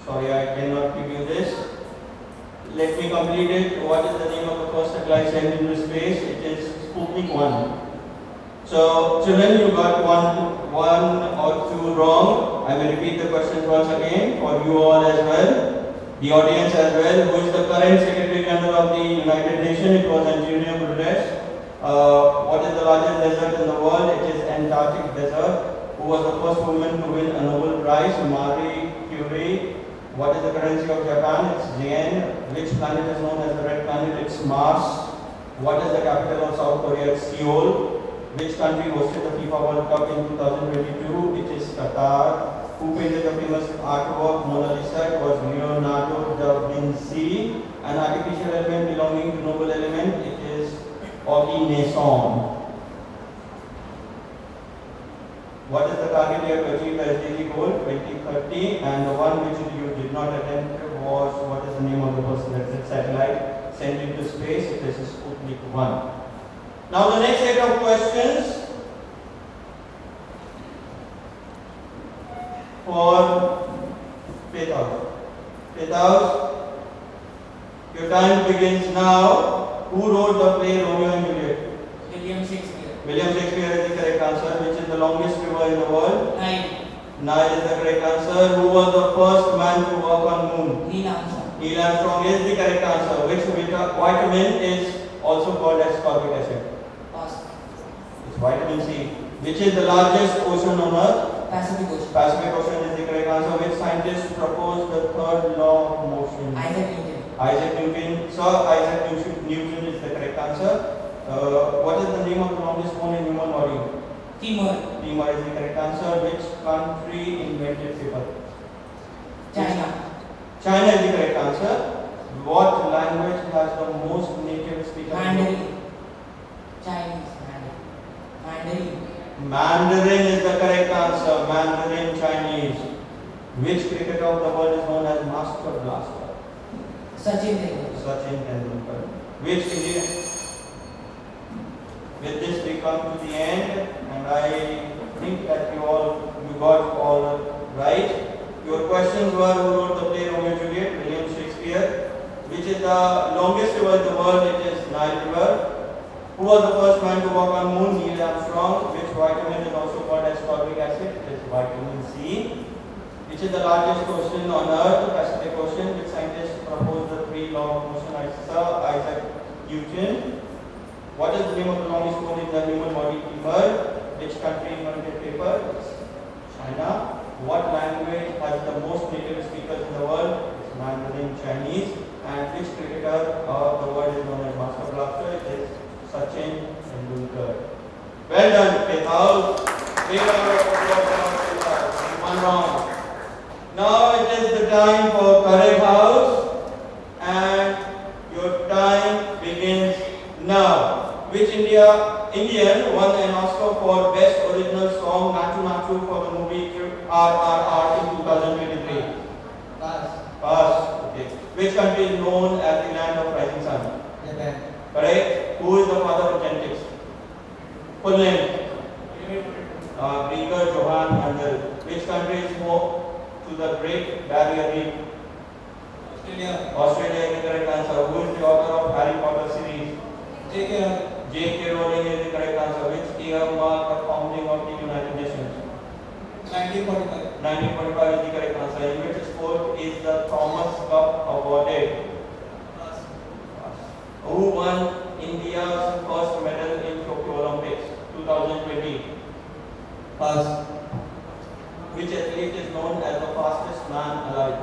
B: Sorry, I cannot give you this. Let me complete it. What is the name of the first satellite sent into space? It is Sputnik 1. So, children, you got one or two wrong. I will repeat the questions once again for you all as well, the audience as well. Who is the current Secretary General of the United Nations? It was Antonio Guterres. What is the largest desert in the world? It is Antarctic desert. Who was the first woman to win a Nobel Prize? Marie Curie. What is the currency of Japan? It's yen. Which planet is known as the red planet? It's Mars. What is the capital of South Korea? Seoul. Which country hosted the FIFA World Cup in 2022? It is Qatar. Who painted the famous artwork Mona Lisa? It was Leonardo da Vinci. An artificial element belonging to noble element? It is ordination. What is the target year to achieve the SDG goal? 2030. And the one which you did not attempt was, what is the name of the first satellite sent into space? This is Sputnik 1. Now the next set of questions for Fifth House. Fifth House, your time begins now. Who wrote the play Romeo and Juliet?
E: William Shakespeare.
B: William Shakespeare is the correct answer. Which is the longest river in the world?
E: Nine.
B: Nile is the correct answer. Who was the first man to walk on moon?
E: Neil Armstrong.
B: Neil Armstrong is the correct answer. Which vitamin is also called ascorbic acid?
E: Pass.
B: It's vitamin C. Which is the largest ocean on Earth?
E: Pacific Ocean.
B: Pacific Ocean is the correct answer. Which scientist proposed the third law of motion?
E: Isaac Newton.
B: Isaac Newton. Sir, Isaac Newton is the correct answer. What is the name of the longest bone in human body?
E: Femur.
B: Femur is the correct answer. Which country invented paper?
E: China.
B: China is the correct answer. What language has the most native speakers?
E: Mandarin. Chinese. Mandarin.
B: Mandarin is the correct answer. Mandarin Chinese. Which cricketer of the world is known as Master Blaster?
E: Sachin Tendulkar.
B: Sachin Tendulkar. Which Indian? With this we come to the end, and I think that you got all right. Your questions were: who wrote the play Romeo and Juliet? William Shakespeare. Which is the longest river in the world? It is Nile River. Who was the first man to walk on moon? Neil Armstrong. Which vitamin is also called ascorbic acid? It is vitamin C. Which is the largest ocean on Earth? The Pacific Ocean. Which scientist proposed the three law of motion? Isaac Newton. What is the name of the longest bone in the human body? Femur. Which country invented paper? China. What language has the most native speakers in the world? It's Mandarin Chinese. And which cricketer of the world is known as Master Blaster? It is Sachin Tendulkar. Well done, Fifth House. One round. Now it is the time for correct house, and your time begins now. Which Indian won an Oscar for Best Original Song Nachu Nachu for the movie RRR in 2023?
C: Pass.
B: Pass. Okay. Which country is known as the land of rising sun?
C: Japan.
B: Correct. Who is the father of genetics? Full name? Grieger Johann Mendel. Which country is home to the Great Barrier Reef?
C: Australia.
B: Australia is the correct answer. Who is the author of Harry Potter series? J.K. Rowling is the correct answer. Which year marked the founding of the United Nations?
C: 1945.
B: 1945 is the correct answer. In which sport is the Thomas Cup awarded?
C: Pass.
B: Who won India's first medal in Tokyo Olympics 2020?
C: Pass.
B: Which athlete is known as the fastest man alive?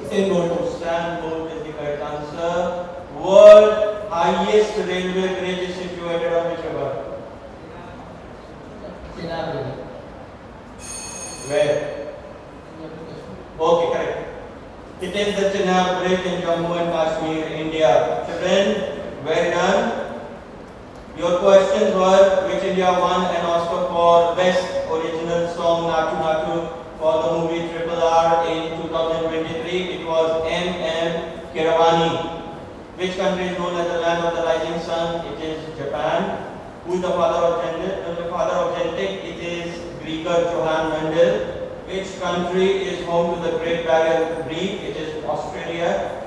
C: St.Paul.
B: St.Paul is the correct answer. World highest railway bridge is situated on which river?
C: Chenab.
B: Where? Okay, correct. It is the Chenab Bridge in Jammu and Kashmir, India. Children, well done. Your questions were: which India won an Oscar for Best Original Song Nachu Nachu for the movie RRR in 2023? It was M.M. Keeravani. Which country is known as the land of the rising sun? It is Japan. Who is the father of genetics? It is Grieger Johann Mendel. Which country is home to the Great Barrier Reef? It is Australia.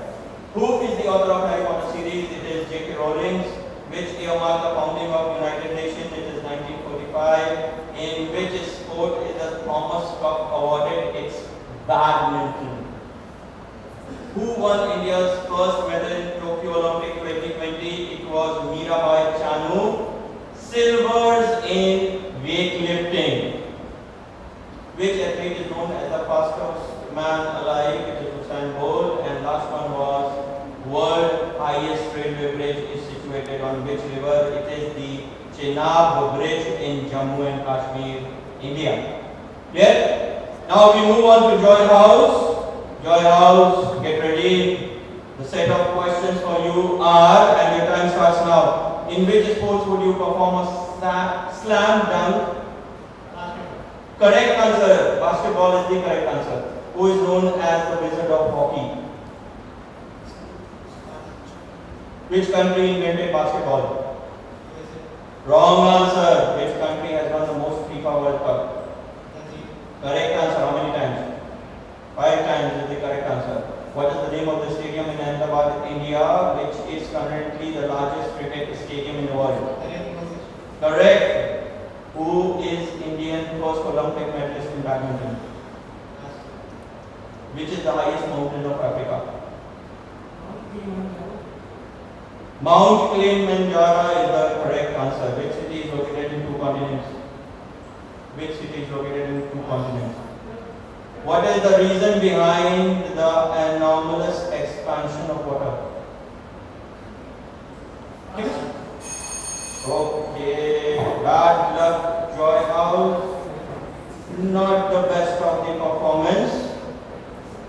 B: Who is the author of Harry Potter series? It is J.K. Rowling. Which year marked the founding of United Nations? It is 1945. In which sport is the Thomas Cup awarded? It's badminton. Who won India's first medal in Tokyo Olympic 2020? It was Mirabai Chanu. Silvers in weightlifting. Which athlete is known as the fastest man alive? It is Usain Bolt. And last one was: world highest railway bridge is situated on which river? It is the Chenab Bridge in Jammu and Kashmir, India. Clear? Now we move on to Joy House. Joy House, get ready. The set of questions for you are, and your time starts now. In which sports would you perform a slam dunk? Correct answer. Basketball is the correct answer. Who is known as the Wizard of Hockey? Which country invented basketball? Wrong answer. Which country has won the most FIFA World Cup? Correct answer. How many times? 5 times is the correct answer. What is the name of the stadium in Ahmedabad, India, which is currently the largest cricket stadium in the world? Correct. Who is Indian first Olympic medalist in badminton? Which is the highest mountain of Africa? Mount Kilimanjaro is the correct answer. Which city is located in 2 continents? Which city is located in 2 continents? What is the reason behind the anomalous expansion of water? Okay, bad luck, Joy House. Not the best of the performance.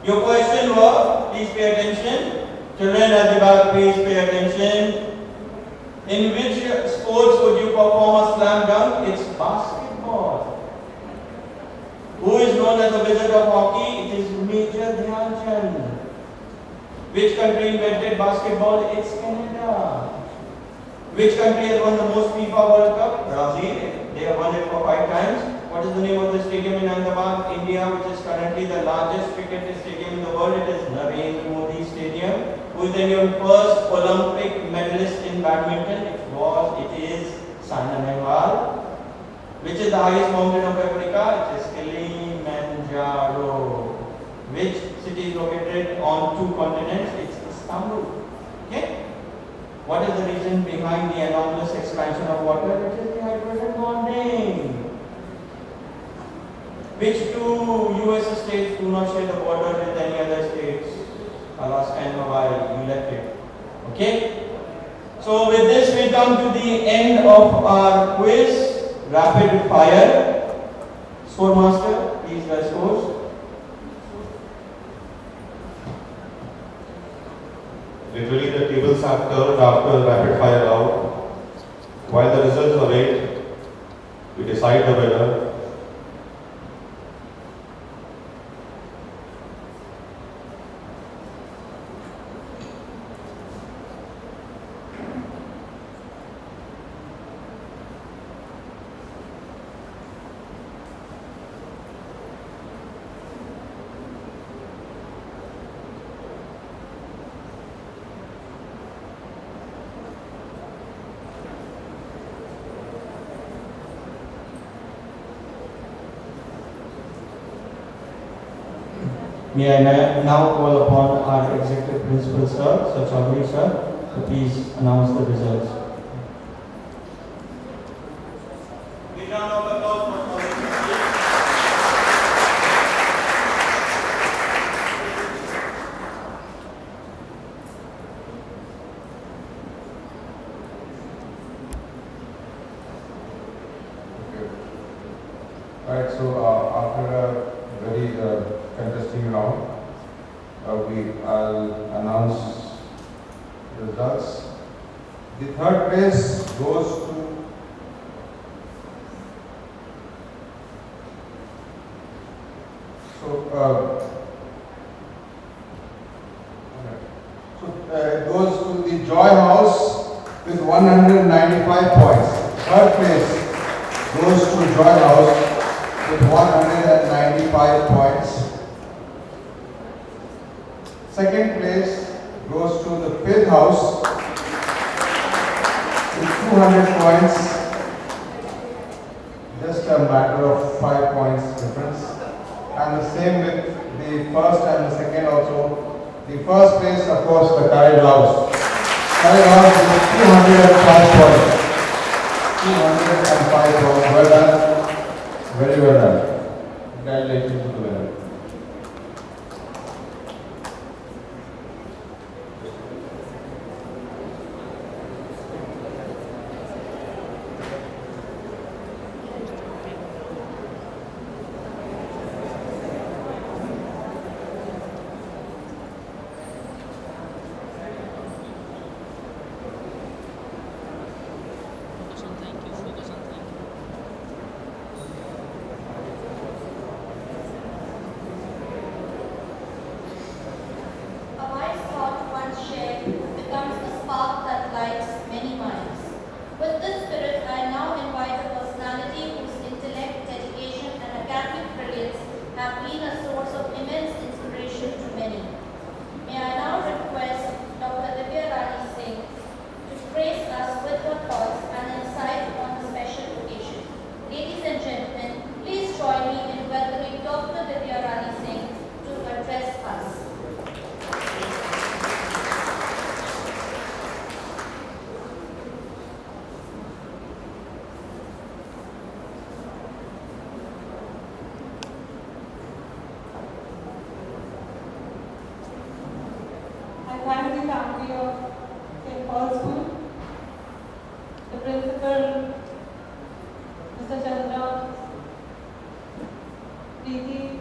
B: Your question was, please pay attention. Children at the back, please pay attention. In which sports would you perform a slam dunk? It's basketball. Who is known as the Wizard of Hockey? It is Major Dhyan Chand. Which country invented basketball? It's Canada. Which country has won the most FIFA World Cup? Brazil. They have won it for 5 times. What is the name of the stadium in Ahmedabad, India, which is currently the largest cricket stadium in the world? It is Narendra Modi Stadium. Who is the Indian first Olympic medalist in badminton? It is Saina Nehwal. Which is the highest mountain of Africa? It is Kilimanjaro. Which city is located on 2 continents? It's Istanbul. Okay? What is the reason behind the anomalous expansion of water? It is the hydrogen bonding. Which 2 US states do not share the border with any other states? Alaska and Hawaii. You left it. Okay? So with this we come to the end of our quiz. Rapid fire. Score master, please the scores.
F: Literally the tables have turned after rapid fire round. While the results await, we decide the winner.
B: May I now call upon our Executive Principal Sir, Sir Chaudhary Sir, to please announce the results.
J: Alright, so after a very contesting round, I'll announce the results. The 3rd place goes to it goes to the Joy House with 195 points. 3rd place goes to Joy House with 195 points. 2nd place goes to the 5th house with 200 points. Just a matter of 5 points difference. And the same with the 1st and the 2nd also. The 1st place, of course, the Courage House. Courage House with 205 points. 205 points. Well done. Very well done. Congratulations to the winner.
K: faculty of St.Paul School, the principal, Mr. Chandra, Preeti,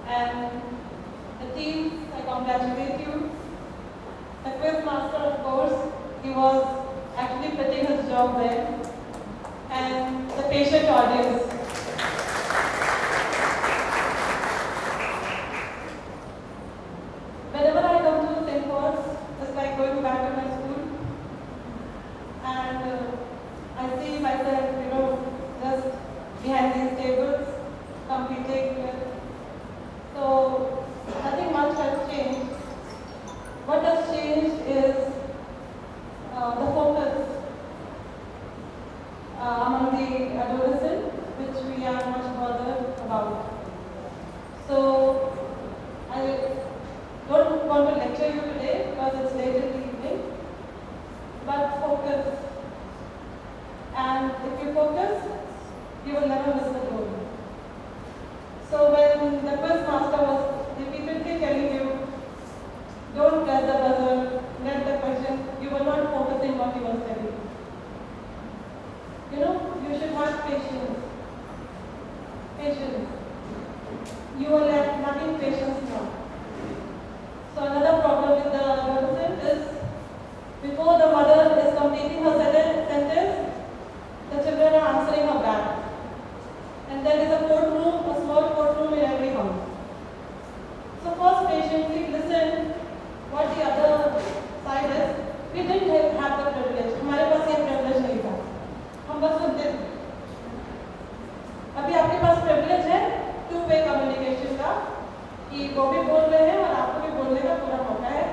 K: and the team, I congratulate you. The quiz master, of course, he was actually putting his job there, and the patient audience. Whenever I come to St. Paul's, it's like going back to my school, and I see myself, just behind these tables, competing with. So nothing much has changed. What has changed is the focus among the adolescents, which we are much bothered about. So I don't want to lecture you today because it's late in the evening, but focus. And if you focus, you will never miss the goal. So when the quiz master was repeatedly telling you, don't press the buzzer, let the question, you were not focusing what he was telling you. You should have patience. Patience. You are lacking patience now. So another problem with the adolescent is, before the mother is completing her sentence, the children are answering her back. And there is a courtroom, a small courtroom in every house. So first patiently listen what the other side is. We didn't have the privilege. हमारे पास ये privilege नहीं था. हम बस सुनते थे. अभी आपके पास privilege है two-way communication का, कि वो भी बोल रहे हैं और आपको भी बोलने का पूरा मौका है.